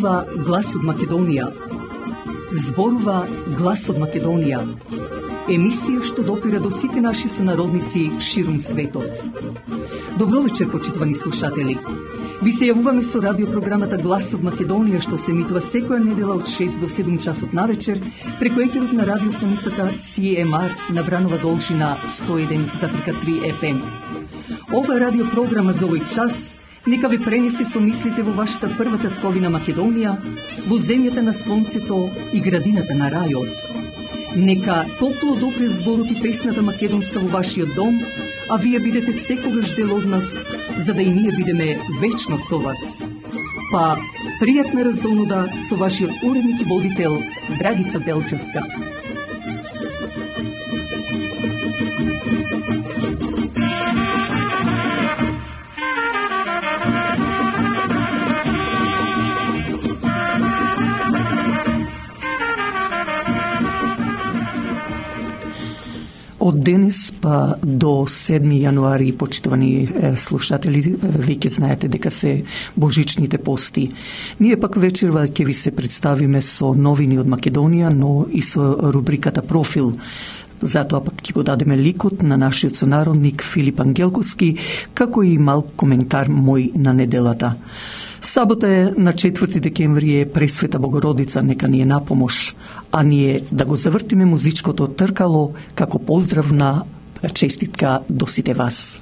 Зборува глас од Македонија. Зборува глас од Македонија. Емисија што допира до сите наши сонародници ширум светот. Добро вечер, почитувани слушатели. Ви се јавуваме со радиопрограмата Глас од Македонија, што се емитува секоја недела од 6 до 7 часот на вечер преку етерот на радиостаницата CMR на Бранова должина 101,3 FM. Ова радиопрограма за овој час нека ви пренесе со мислите во вашата прва татковина Македонија, во земјата на сонцето и градината на рајот. Нека топло допре зборот и песната македонска во вашиот дом, а вие бидете секогаш дел од нас, за да и ние бидеме вечно со вас. Па, пријатна разонуда со вашиот уредник и водител Драгица Белчевска. Од денес па до 7 јануари, почитувани слушатели, веќе знаете дека се божичните пости. Ние пак вечерва ќе ви се представиме со новини од Македонија, но и со рубриката Профил. Затоа пак ќе го дадеме ликот на нашиот сонародник Филип Ангелковски, како и мал коментар мој на неделата. Сабота е на 4 декември е Пресвета Богородица, нека ни е на помош, а ние да го завртиме музичкото тркало како поздравна честитка до сите вас.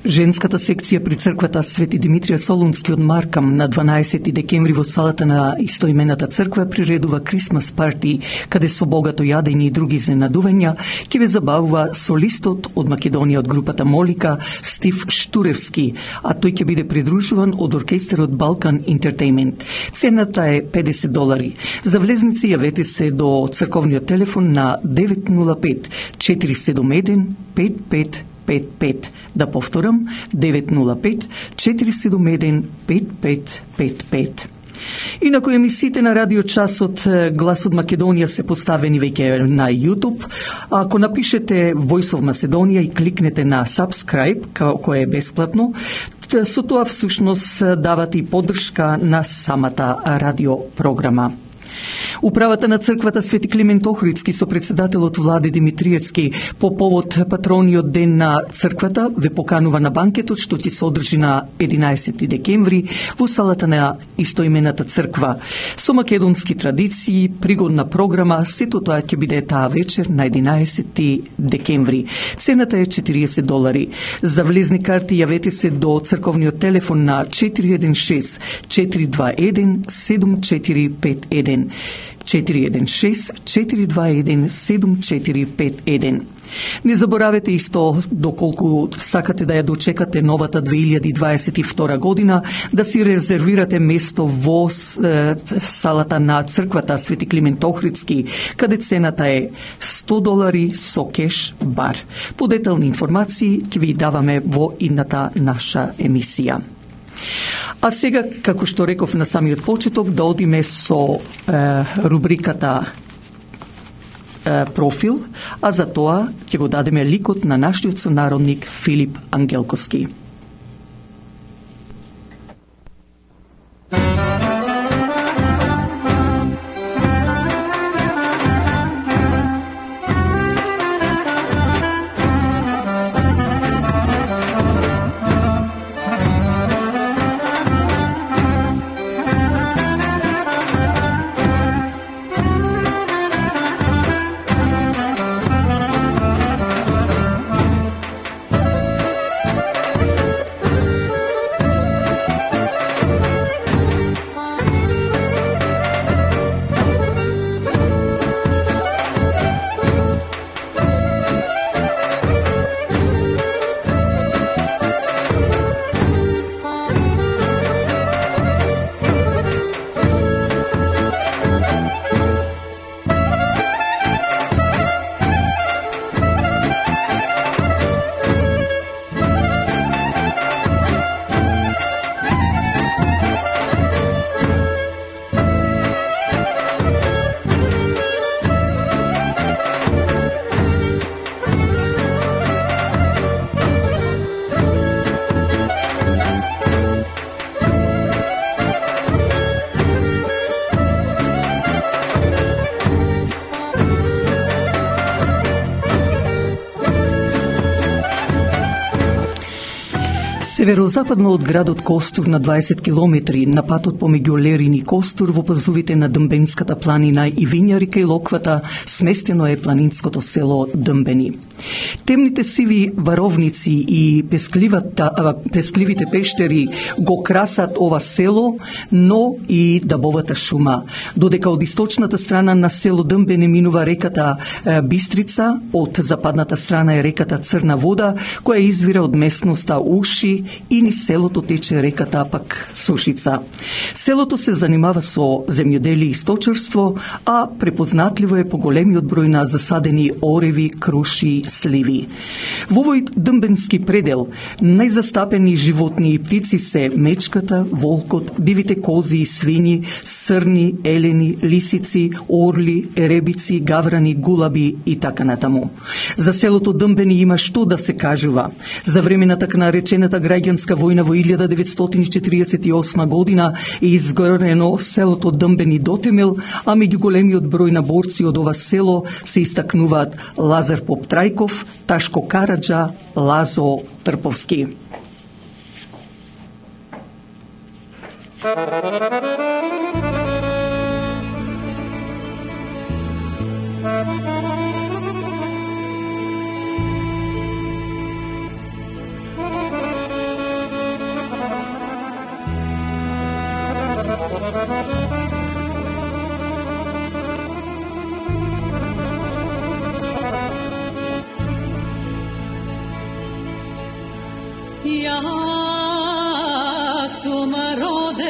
Женската секција при црквата Свети Димитрија Солунски од Маркам на 12 декември во салата на истоимената црква приредува Крисмас парти, каде со богато јадење и други изненадувања ќе ве забавува солистот од Македонија од групата Молика Стив Штуревски, а тој ќе биде придружуван од оркестарот Балкан Entertainment. Цената е $50. За влезници јавете се до црковниот телефон на 905 471 5555. Да повторам, 905 471 5555. Инаку емисиите на радио часот Глас од Македонија се поставени веќе на YouTube. Ако напишете Voice of Macedonia и кликнете на subscribe, кој е бесплатно, со тоа всушност давате и поддршка на самата радиопрограма. Управата на црквата Свети Климент Охридски со председателот Влади Димитриевски по повод патрониот ден на црквата ве поканува на банкетот што ќе се одржи на 11 декември во салата на истоимената црква. Со македонски традиции, пригодна програма, сето тоа ќе биде таа вечер на 11 декември. Цената е $40. За влезни карти јавете се до црковниот телефон на 416 421 7451. 416-421-7451. Не заборавете исто, доколку сакате да ја дочекате новата 2022 година, да си резервирате место во салата на црквата Свети Климент Охридски, каде цената е $100 со кеш бар. Подетални информации ќе ви даваме во идната наша емисија. А сега, како што реков на самиот почеток, да одиме со рубриката профил, а за тоа ќе го дадеме ликот на нашиот сонародник Филип Ангелковски. Северозападно од градот Костур на 20 километри на патот помеѓу Лерин и Костур во пазувите на Дмбенската планина и Вињарика и Локвата сместено е планинското село Дмбени. Темните сиви варовници и пескливите пештери го красат ова село, но и дабовата шума. Додека од источната страна на село Дмбени минува реката Бистрица, од западната страна е реката Црна вода, која извира од местноста Уши и низ селото тече реката пак Сушица. Селото се занимава со земјоделие и сточарство, а препознатливо е по големиот број на засадени ореви, круши, сливи. Во овој дмбенски предел најзастапени животни и птици се мечката, волкот, дивите кози и свињи, срни, елени, лисици, орли, еребици, гаврани, гулаби и така натаму. За селото Дмбени има што да се кажува. За време на така наречената граѓанска војна во 1948 година е изгорено селото Дмбени до темел, а меѓу големиот број на борци од ова село се истакнуваат Лазар Поп Трајков, Ташко Караджа, Лазо Трповски. Ja sam rodena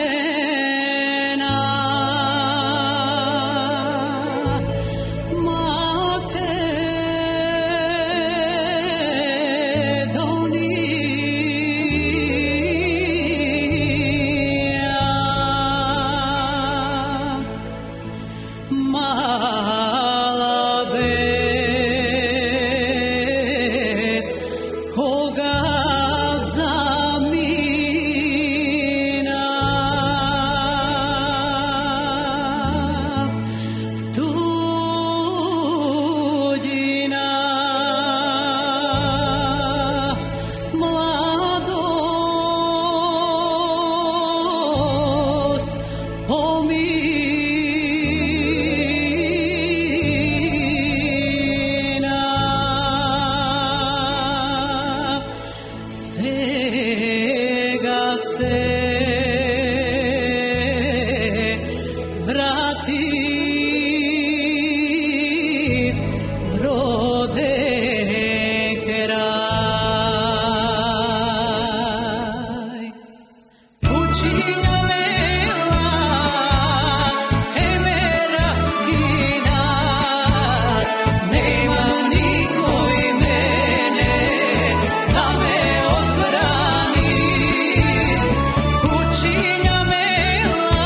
mala bet koga zamina tuđina mladost Sega se vrati rode kraj. Kućinja mela, me raskina, nema niko i mene da me odbrani. Kućinja mela,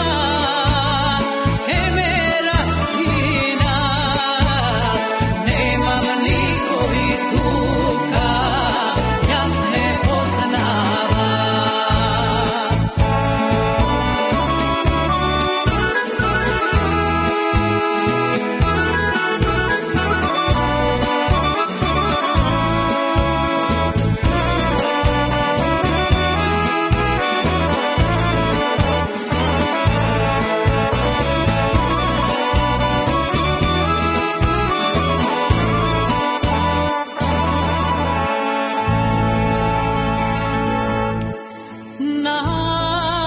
me raskina, nemam niko i tuka, ja se poznavam.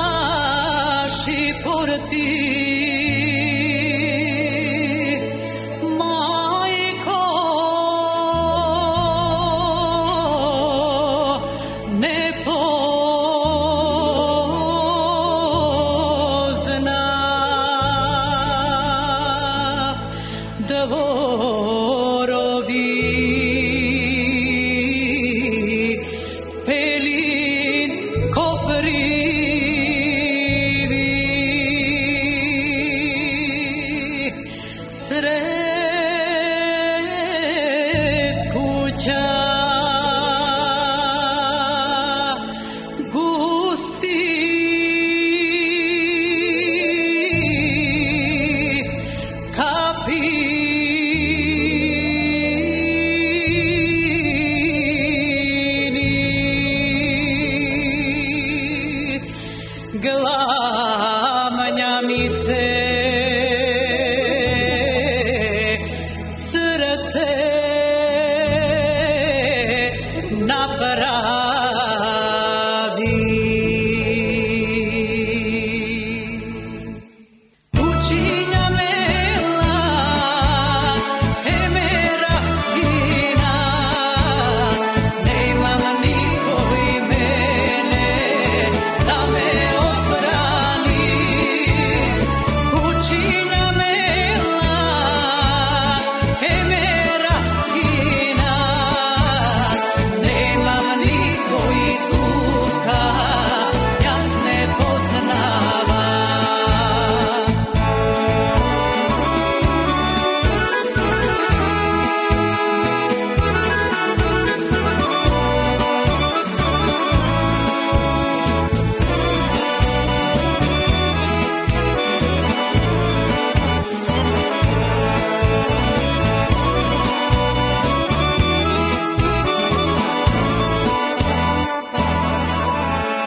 Naši porti, majko, ne